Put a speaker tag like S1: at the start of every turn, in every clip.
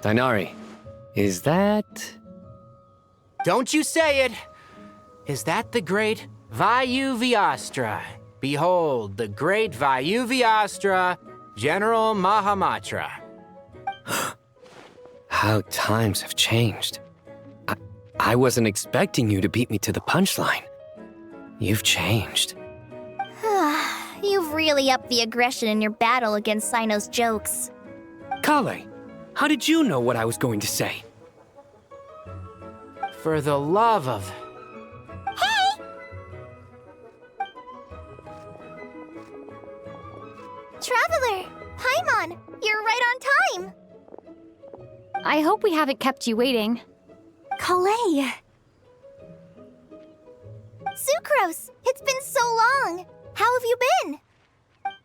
S1: Tighnari, is that...
S2: Don't you say it! Is that the great Vyuvyastra? Behold, the great Vyuvyastra, General Mahamatra.
S1: How times have changed. I wasn't expecting you to beat me to the punchline. You've changed.
S3: You've really upped the aggression in your battle against Cyno's jokes.
S1: Collei, how did you know what I was going to say?
S2: For the love of...
S3: Hey! Traveler! Paimon! You're right on time!
S4: I hope we haven't kept you waiting.
S5: Collei!
S3: Sucrose! It's been so long! How have you been?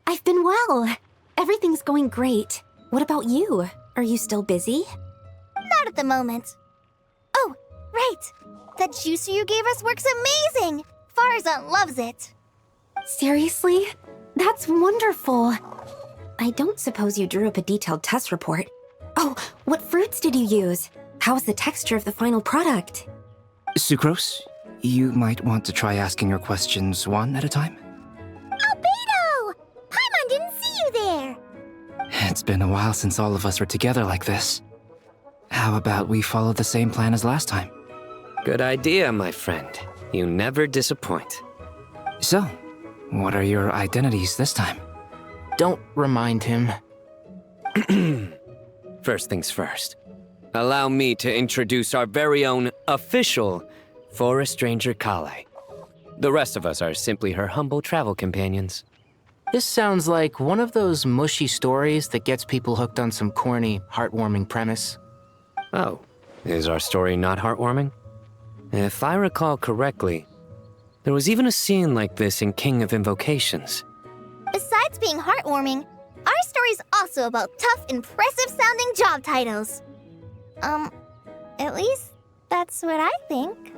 S5: I've been well. Everything's going great. What about you? Are you still busy?
S3: Not at the moment. Oh, right! That juicer you gave us works amazing! Farzan loves it!
S5: Seriously? That's wonderful. I don't suppose you drew up a detailed test report. Oh, what fruits did you use? How's the texture of the final product?
S6: Sucrose, you might want to try asking your questions one at a time.
S3: Albedo! Paimon didn't see you there!
S6: It's been a while since all of us were together like this. How about we follow the same plan as last time?
S1: Good idea, my friend. You never disappoint.
S6: So, what are your identities this time?
S2: Don't remind him.
S1: First things first. Allow me to introduce our very own official Forest Ranger Collei. The rest of us are simply her humble travel companions.
S2: This sounds like one of those mushy stories that gets people hooked on some corny, heartwarming premise.
S1: Oh, is our story not heartwarming? If I recall correctly, there was even a scene like this in King of Invocations.
S3: Besides being heartwarming, our story's also about tough, impressive-sounding job titles. At least that's what I think.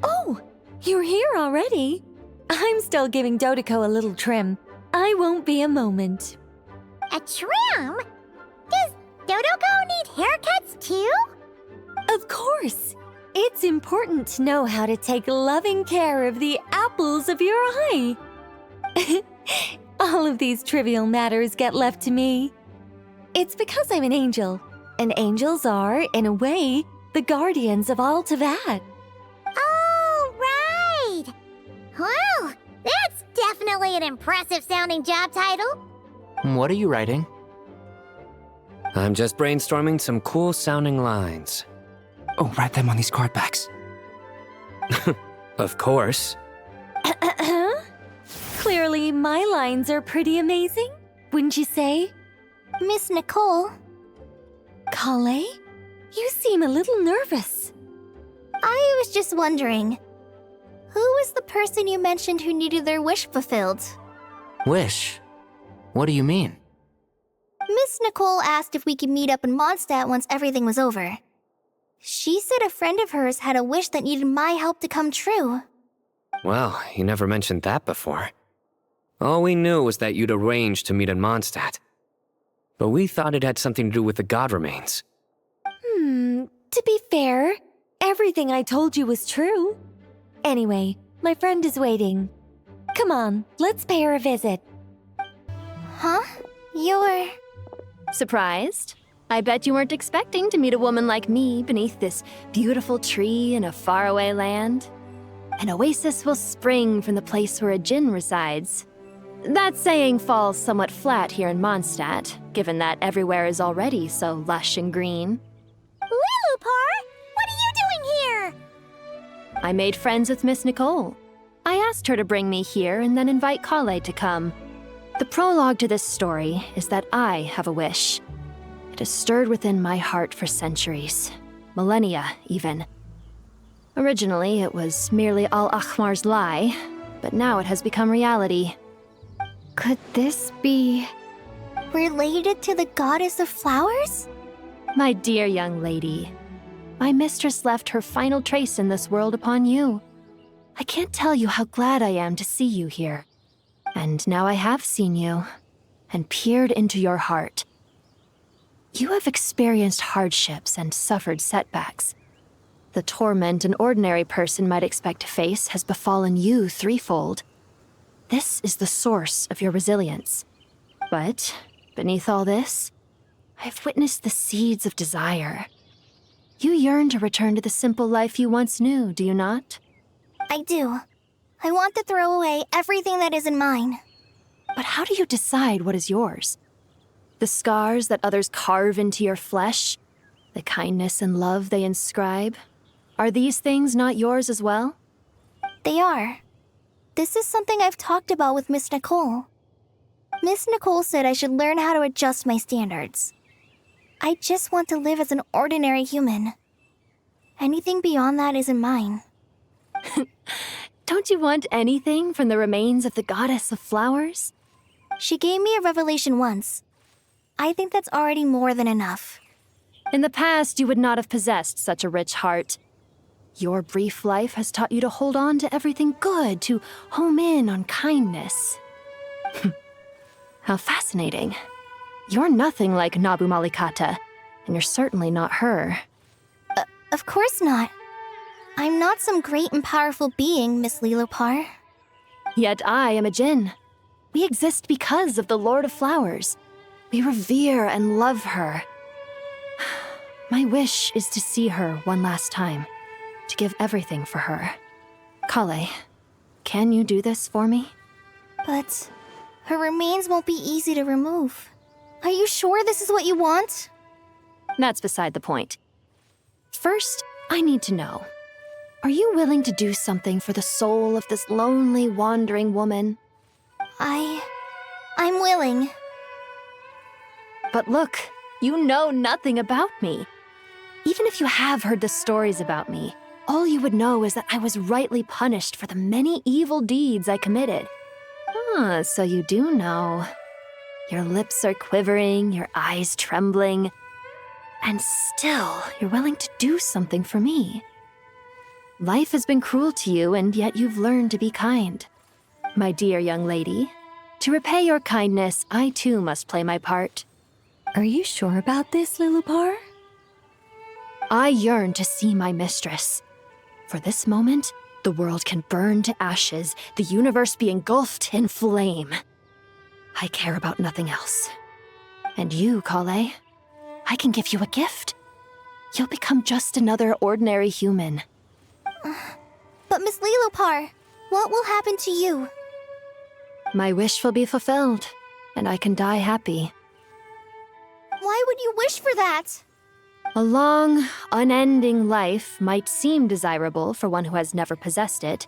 S5: Oh, you're here already? I'm still giving Dodoco a little trim. I won't be a moment.
S3: A trim? Does Dodoco need haircuts too?
S5: Of course. It's important to know how to take loving care of the apples of your eye. All of these trivial matters get left to me. It's because I'm an angel, and angels are, in a way, the guardians of all Teyvat.
S3: Oh, right! Wow, that's definitely an impressive-sounding job title.
S2: What are you writing?
S1: I'm just brainstorming some cool-sounding lines.
S6: Oh, write them on these cardbacks.
S1: Of course.
S5: Clearly, my lines are pretty amazing, wouldn't you say?
S3: Miss Nicole.
S5: Collei? You seem a little nervous.
S3: I was just wondering, who was the person you mentioned who needed their wish fulfilled?
S2: Wish? What do you mean?
S3: Miss Nicole asked if we could meet up in Mondstadt once everything was over. She said a friend of hers had a wish that needed my help to come true.
S1: Well, you never mentioned that before. All we knew was that you'd arranged to meet in Mondstadt. But we thought it had something to do with the god remains.
S5: To be fair, everything I told you was true. Anyway, my friend is waiting. Come on, let's pay her a visit.
S3: Huh? You're...
S4: Surprised? I bet you weren't expecting to meet a woman like me beneath this beautiful tree in a faraway land. An oasis will spring from the place where a Jinn resides. That saying falls somewhat flat here in Mondstadt, given that everywhere is already so lush and green.
S3: Liloupar! What are you doing here?
S4: I made friends with Miss Nicole. I asked her to bring me here and then invite Collei to come. The prologue to this story is that I have a wish. It has stirred within my heart for centuries, millennia even. Originally, it was merely Al-Ahmar's lie, but now it has become reality. Could this be...
S3: Related to the goddess of flowers?
S4: My dear young lady, my mistress left her final trace in this world upon you. I can't tell you how glad I am to see you here. And now I have seen you. and peered into your heart. You have experienced hardships and suffered setbacks. The torment an ordinary person might expect to face has befallen you threefold. This is the source of your resilience. But beneath all this, I've witnessed the seeds of desire. You yearn to return to the simple life you once knew, do you not?
S3: I do. I want to throw away everything that isn't mine.
S4: But how do you decide what is yours? The scars that others carve into your flesh? The kindness and love they inscribe? Are these things not yours as well?
S3: They are. This is something I've talked about with Miss Nicole. Miss Nicole said I should learn how to adjust my standards. I just want to live as an ordinary human. Anything beyond that isn't mine.
S4: Don't you want anything from the remains of the goddess of flowers?
S3: She gave me a revelation once. I think that's already more than enough.
S4: In the past, you would not have possessed such a rich heart. Your brief life has taught you to hold on to everything good, to home in on kindness. How fascinating. You're nothing like Nabu Malikata, and you're certainly not her.
S3: Of course not. I'm not some great and powerful being, Miss Liloupar.
S4: Yet I am a Jinn. We exist because of the Lord of Flowers. We revere and love her. My wish is to see her one last time, to give everything for her. Collei, can you do this for me?
S3: But her remains won't be easy to remove. Are you sure this is what you want?
S4: That's beside the point. First, I need to know. Are you willing to do something for the soul of this lonely, wandering woman?
S3: I'm willing.
S4: But look, you know nothing about me. Even if you have heard the stories about me, all you would know is that I was rightly punished for the many evil deeds I committed. Ah, so you do know. Your lips are quivering, your eyes trembling, and still you're willing to do something for me. Life has been cruel to you, and yet you've learned to be kind. My dear young lady, to repay your kindness, I too must play my part.
S5: Are you sure about this, Liloupar?
S4: I yearn to see my mistress. For this moment, the world can burn to ashes, the universe be engulfed in flame. I care about nothing else. And you, Collei, I can give you a gift. You'll become just another ordinary human.
S3: But Miss Liloupar, what will happen to you?
S4: My wish will be fulfilled, and I can die happy.
S3: Why would you wish for that?
S4: A long, unending life might seem desirable for one who has never possessed it,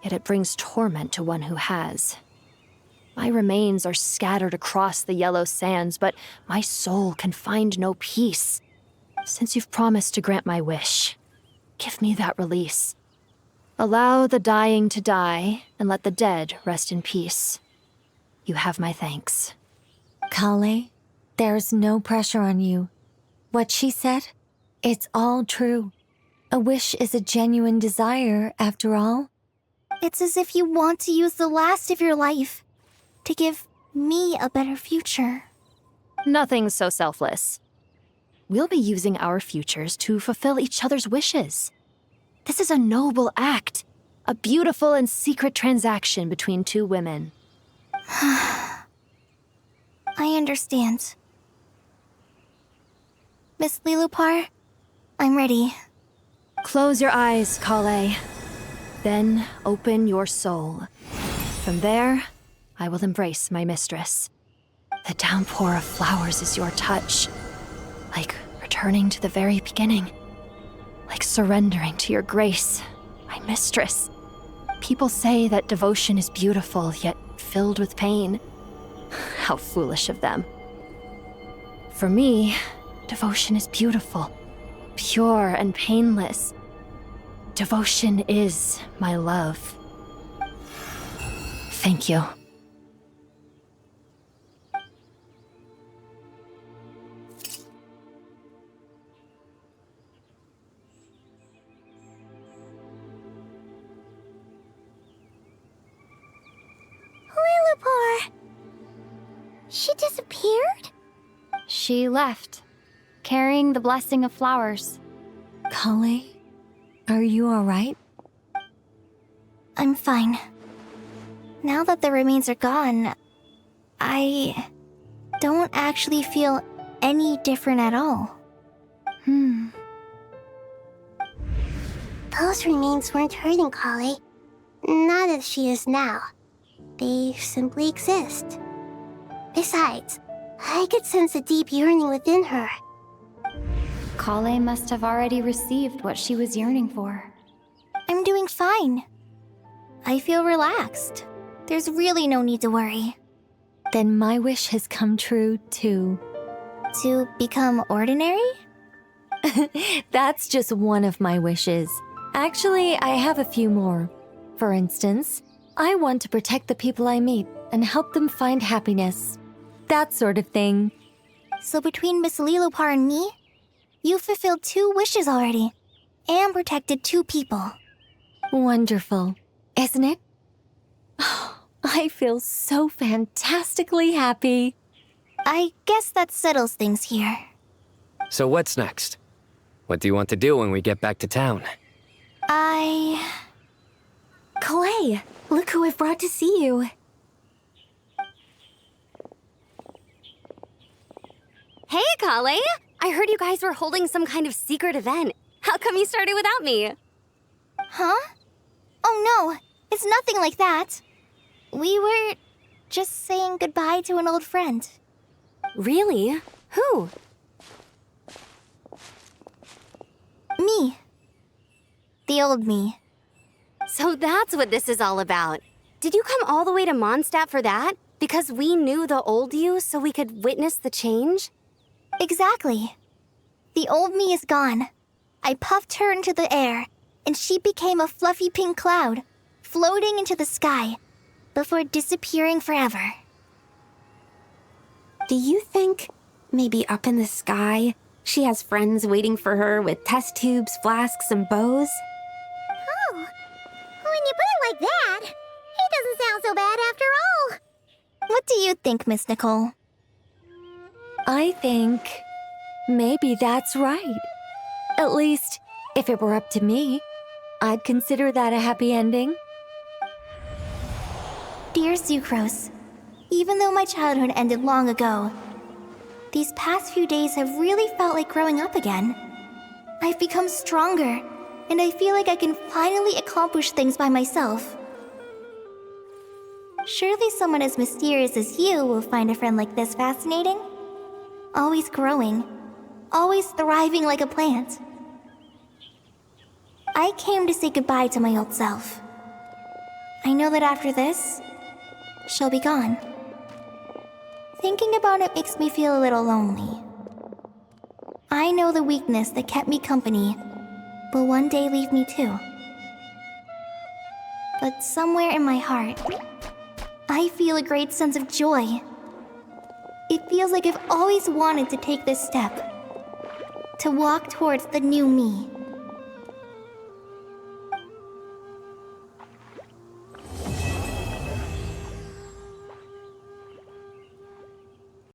S4: yet it brings torment to one who has. My remains are scattered across the yellow sands, but my soul can find no peace. Since you've promised to grant my wish, give me that release. Allow the dying to die, and let the dead rest in peace. You have my thanks.
S5: Collei, there's no pressure on you. What she said, it's all true. A wish is a genuine desire, after all.
S3: It's as if you want to use the last of your life to give me a better future.
S4: Nothing so selfless. We'll be using our futures to fulfill each other's wishes. This is a noble act, a beautiful and secret transaction between two women.
S3: I understand. Miss Liloupar, I'm ready.
S4: Close your eyes, Collei. Then open your soul. From there, I will embrace my mistress. The downpour of flowers is your touch, like returning to the very beginning. Like surrendering to your grace, my mistress. People say that devotion is beautiful, yet filled with pain. How foolish of them. For me, devotion is beautiful, pure and painless. Devotion is my love. Thank you.
S3: She disappeared?
S7: She left, carrying the blessing of flowers.
S5: Collei, are you alright?
S3: I'm fine. Now that the remains are gone, I don't actually feel any different at all.
S8: Those remains weren't hurting Collei. Not as she is now. They simply exist. Besides, I could sense a deep yearning within her.
S7: Collei must have already received what she was yearning for.
S3: I'm doing fine. I feel relaxed. There's really no need to worry.
S5: Then my wish has come true, too.
S3: To become ordinary?
S5: That's just one of my wishes. Actually, I have a few more. For instance, I want to protect the people I meet and help them find happiness. That sort of thing.
S3: So between Miss Liloupar and me, you've fulfilled 2 wishes already, and protected 2 people.
S5: Wonderful, isn't it? I feel so fantastically happy.
S3: I guess that settles things here.
S1: So what's next? What do you want to do when we get back to town?
S5: Collei, look who I've brought to see you.
S9: Hey, Collei! I heard you guys were holding some kind of secret event. How come you started without me?
S3: Huh? Oh no, it's nothing like that. We were just saying goodbye to an old friend.
S9: Really? Who?
S3: Me. The old me.
S9: So that's what this is all about. Did you come all the way to Mondstadt for that? Because we knew the old you so we could witness the change?
S3: Exactly. The old me is gone. I puffed her into the air, and she became a fluffy pink cloud, floating into the sky, before disappearing forever.
S5: Do you think, maybe up in the sky, she has friends waiting for her with test tubes, flasks, and bows?
S8: Oh, when you put it like that, it doesn't sound so bad after all.
S3: What do you think, Miss Nicole?
S5: I think maybe that's right. At least, if it were up to me, I'd consider that a happy ending.
S3: Dear Sucrose, even though my childhood ended long ago, these past few days have really felt like growing up again. I've become stronger, and I feel like I can finally accomplish things by myself. Surely someone as mysterious as you will find a friend like this fascinating. Always growing, always thriving like a plant. I came to say goodbye to my old self. I know that after this, she'll be gone. Thinking about it makes me feel a little lonely. I know the weakness that kept me company will one day leave me too. But somewhere in my heart, I feel a great sense of joy. It feels like I've always wanted to take this step, to walk towards the new me.